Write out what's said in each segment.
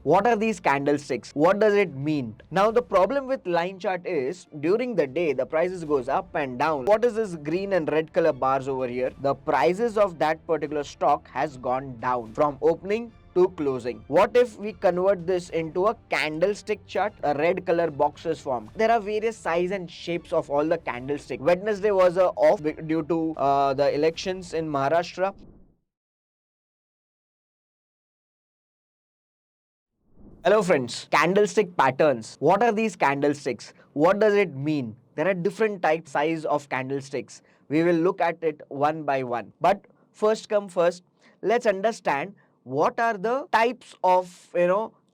What are these candlesticks? What does it mean? Now the problem with line chart is during the day the prices goes up and down. What is this green and red color bars over here? The prices of that particular stock has gone down from opening to closing. What if we convert this into a candlestick chart? A red color box is formed. There are various size and shapes of all the candlestick. Wednesday was off due to the elections in Maharashtra. Hello friends, candlestick patterns. What are these candlesticks? What does it mean? There are different types size of candlesticks. We will look at it one by one. But first come first, let's understand what are the types of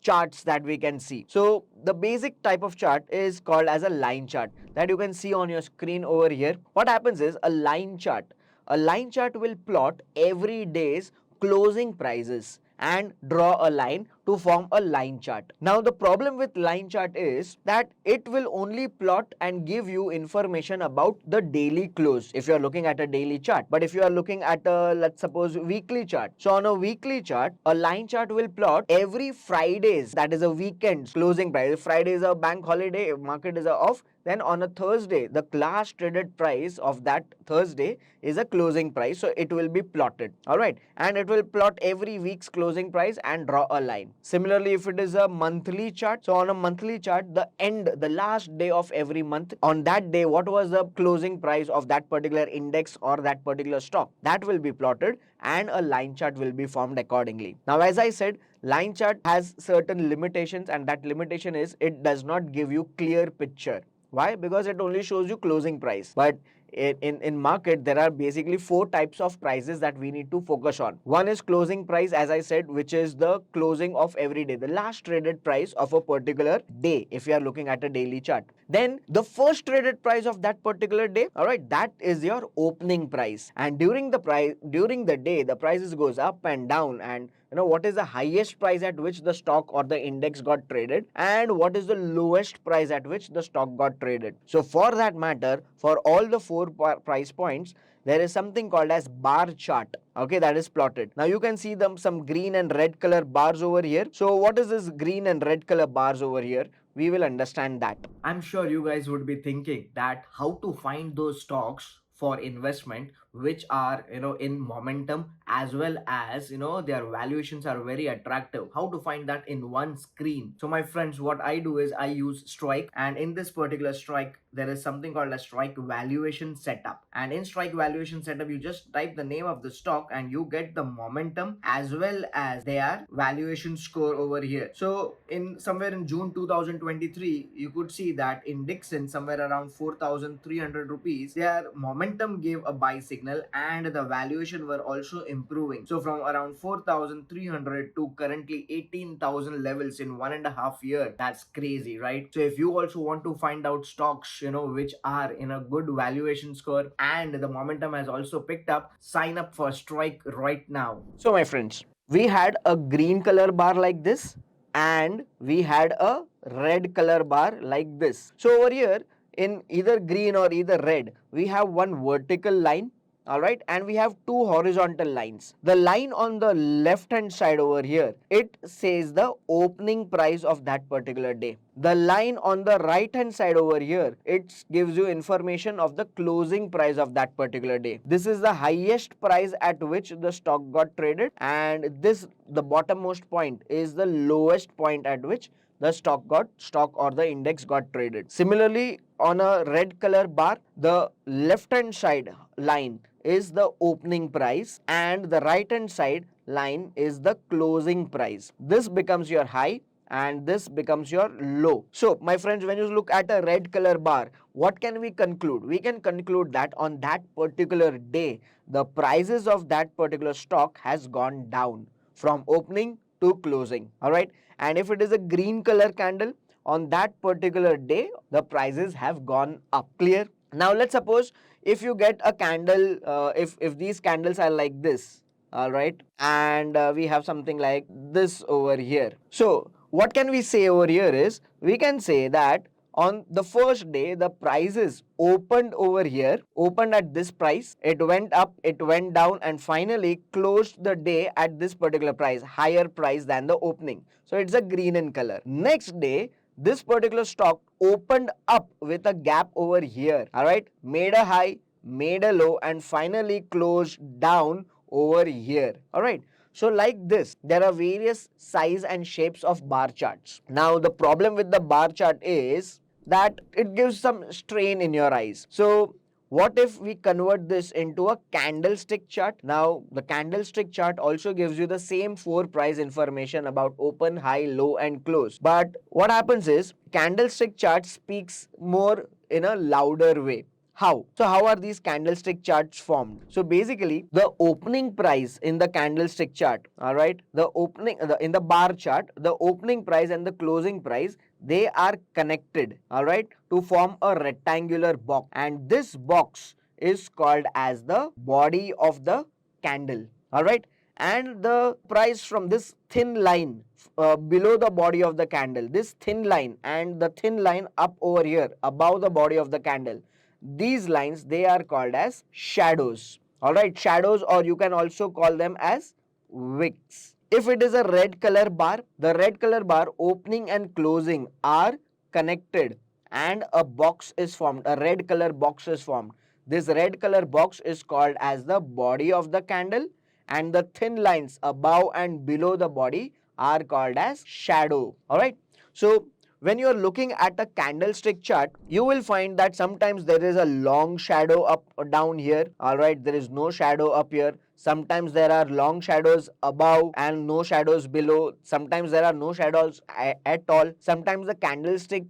charts that we can see. So the basic type of chart is called as a line chart that you can see on your screen over here. What happens is a line chart. A line chart will plot every day's closing prices and draw a line to form a line chart. Now the problem with line chart is that it will only plot and give you information about the daily close if you are looking at a daily chart. But if you are looking at a, let's suppose, weekly chart. So on a weekly chart, a line chart will plot every Fridays, that is a weekend closing price. If Friday is a bank holiday, if market is off, then on a Thursday, the last traded price of that Thursday is a closing price. So it will be plotted. All right. And it will plot every week's closing price and draw a line. Similarly, if it is a monthly chart, so on a monthly chart, the last day of every month, on that day, what was the closing price of that particular index or that particular stock? That will be plotted and a line chart will be formed accordingly. Now, as I said, line chart has certain limitations, and that limitation is it does not give you clear picture. Why? Because it only shows you closing price. But in market, there are basically four types of prices that we need to focus on. One is closing price, as I said, which is the closing of every day, the last traded price of a particular day, if you are looking at a daily chart. Then the first traded price of that particular day, all right, that is your opening price. And during the day, the prices goes up and down, and what is the highest price at which the stock or the index got traded, and what is the lowest price at which the stock got traded. So for that matter, for all the four price points, there is something called as bar chart, okay, that is plotted. Now you can see some green and red color bars over here. So what is this green and red color bars over here? We will understand that. I'm sure you guys would be thinking that how to find those stocks for investment which are in momentum, as well as their valuations are very attractive. How to find that in one screen? So my friends, what I do is I use Strike, and in this particular Strike there is something called a Strike valuation setup. And in Strike valuation setup, you just type the name of the stock and you get the momentum as well as their valuation score over here. So in somewhere in June 2023, you could see that in Dixon, somewhere around 4,300 rupees, their momentum gave a buy signal and the valuation were also improving. So from around 4,300 to currently 18,000 levels in 1.5 years. That's crazy, right? So if you also want to find out stocks which are in a good valuation score and the momentum has also picked up, sign up for Strike right now. So my friends, we had a green color bar like this and we had a red color bar like this. So over here in either green or either red, we have one vertical line, all right, and we have two horizontal lines. The line on the left hand side over here, it says the opening price of that particular day. The line on the right hand side over here, it gives you information of the closing price of that particular day. This is the highest price at which the stock got traded, and this, the bottommost point, is the lowest point at which the stock or the index got traded. Similarly, on a red color bar, the left hand side line is the opening price and the right hand side line is the closing price. This becomes your high and this becomes your low. So my friends, when you look at a red color bar, what can we conclude? We can conclude that on that particular day, the prices of that particular stock has gone down from opening to closing. All right. And if it is a green color candle, on that particular day, the prices have gone up. Clear? Now let's suppose if you get a candle, if these candles are like this, all right, and we have something like this over here. So what can we say over here is, we can say that On the first day, the prices opened over here, opened at this price, it went up, it went down, and finally closed the day at this particular price, higher price than the opening. So it's a green in color. Next day, this particular stock opened up with a gap over here, all right, made a high, made a low, and finally closed down over here, all right. So like this, there are various size and shapes of bar charts. Now the problem with the bar chart is that it gives some strain in your eyes. So what if we convert this into a candlestick chart? Now, the candlestick chart also gives you the same four price information about open, high, low, and close. But what happens is, candlestick chart speaks more in a louder way. How? So how are these candlestick charts formed? So basically, the opening price in the candlestick chart, all right, in the bar chart, the opening price and the closing price, they are connected, all right, to form a rectangular box, and this box is called as the body of the candle, all right. And the price from this thin line below the body of the candle, this thin line and the thin line up over here above the body of the candle, these lines, they are called as shadows, all right, shadows, or you can also call them as wicks. If it is a red color bar, the red color bar opening and closing are connected and a box is formed, a red color box is formed. This red color box is called as the body of the candle, and the thin lines above and below the body are called as shadow, all right. So when you are looking at a candlestick chart, you will find that sometimes there is a long shadow up or down here, all right, there is no shadow up here. Sometimes there are long shadows above and no shadows below. Sometimes there are no shadows at all. Sometimes the candlestick,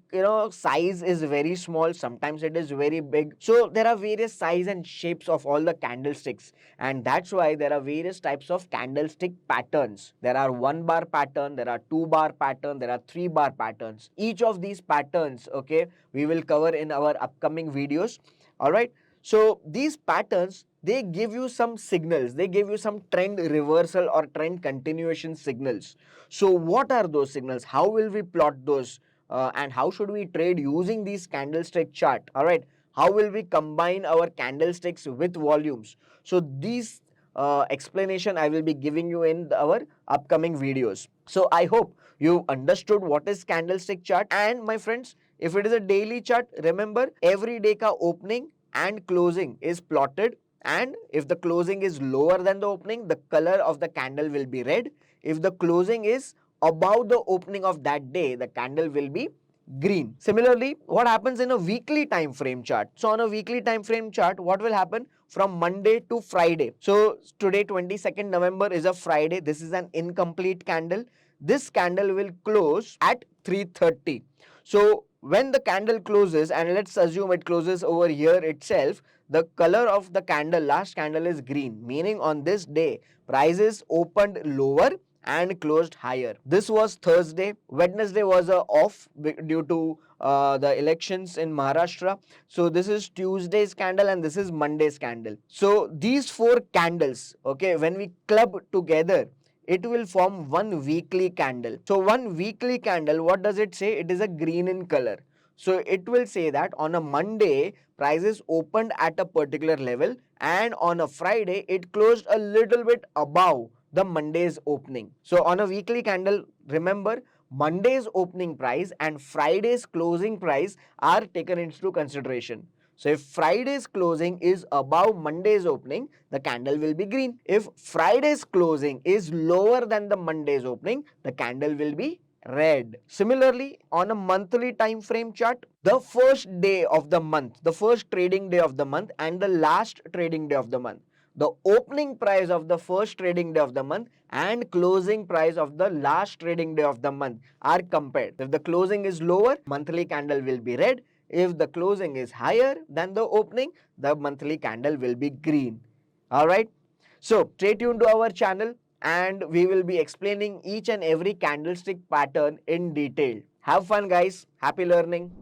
size is very small. Sometimes it is very big. So there are various size and shapes of all the candlesticks, and that's why there are various types of candlestick patterns. There are 1 bar pattern, there are 2 bar pattern, there are 3 bar patterns. Each of these patterns, okay, we will cover in our upcoming videos, all right. So these patterns, they give you some signals, they give you some trend reversal or trend continuation signals. So what are those signals? How will we plot those? And how should we trade using these candlestick chart? All right. How will we combine our candlesticks with volumes? So these explanation I will be giving you in our upcoming videos. So I hope you understood what is candlestick chart. And my friends, if it is a daily chart, remember every day ka opening and closing is plotted, and if the closing is lower than the opening, the color of the candle will be red. If the closing is above the opening of that day, the candle will be green. Similarly, what happens in a weekly time frame chart? So on a weekly time frame chart, what will happen from Monday to Friday? So today 22nd November is a Friday. This is an incomplete candle. This candle will close at 3:30. So when the candle closes, and let's assume it closes over here itself, the color of the candle, last candle, is green, meaning on this day prices opened lower and closed higher. This was Thursday. Wednesday was off due to the elections in Maharashtra. So this is Tuesday's candle and this is Monday's candle. So these four candles, okay, when we club together, it will form one weekly candle. So one weekly candle, what does it say? It is a green in color. So it will say that on a Monday, prices opened at a particular level, and on a Friday, it closed a little bit above the Monday's opening. So on a weekly candle, remember, Monday's opening price and Friday's closing price are taken into consideration. So if Friday's closing is above Monday's opening, the candle will be green. If Friday's closing is lower than the Monday's opening, the candle will be red. Similarly, on a monthly time frame chart, the first day of the month, the first trading day of the month and the last trading day of the month, the opening price of the first trading day of the month and closing price of the last trading day of the month are compared. If the closing is lower, monthly candle will be red. If the closing is higher than the opening, the monthly candle will be green. All right. So stay tuned to our channel and we will be explaining each and every candlestick pattern in detail. Have fun, guys. Happy learning.